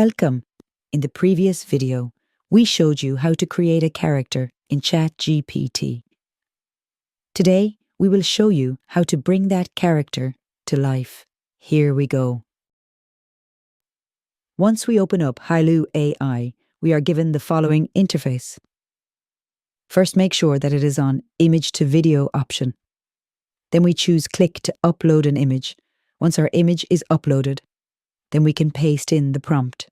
Welcome! In the previous video, we showed you how to create a character in ChatGPT. Today, we will show you how to bring that character to life. Here we go. Once we open up Hailu AI, we are given the following interface. First, make sure that it is on Image to Video option. Then we choose Click to upload an image. Once our image is uploaded, then we can paste in the prompt.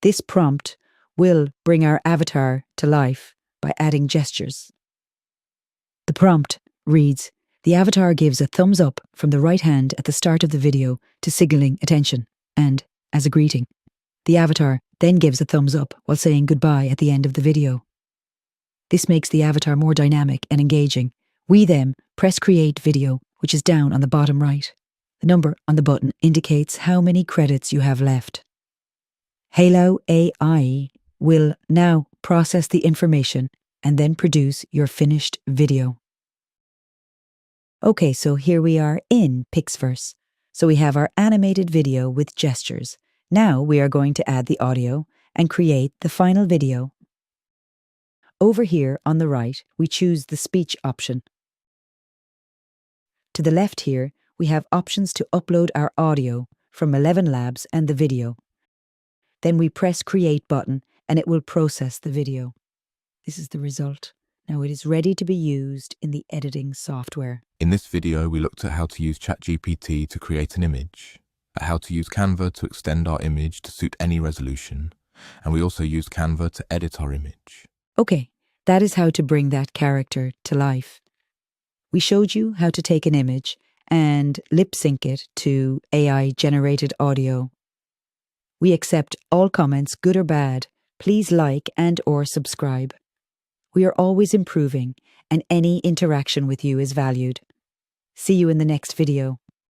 This prompt will bring our avatar to life by adding gestures. The prompt reads, "The avatar gives a thumbs up from the right hand at the start of the video to signaling attention, and, as a greeting, the avatar then gives a thumbs up while saying goodbye at the end of the video." This makes the avatar more dynamic and engaging. We then press Create Video, which is down on the bottom right. The number on the button indicates how many credits you have left. Hailu AI will now process the information and then produce your finished video. Okay, so here we are in Picsverse. So we have our animated video with gestures. Now we are going to add the audio and create the final video. Over here on the right, we choose the speech option. To the left here, we have options to upload our audio from 11 Labs and the video. Then we press Create button and it will process the video. This is the result. Now it is ready to be used in the editing software. In this video, we looked at how to use ChatGPT to create an image, at how to use Canva to extend our image to suit any resolution, and we also used Canva to edit our image. Okay, that is how to bring that character to life. We showed you how to take an image and lip sync it to AI-generated audio. We accept all comments, good or bad. Please like and/or subscribe. We are always improving, and any interaction with you is valued. See you in the next video.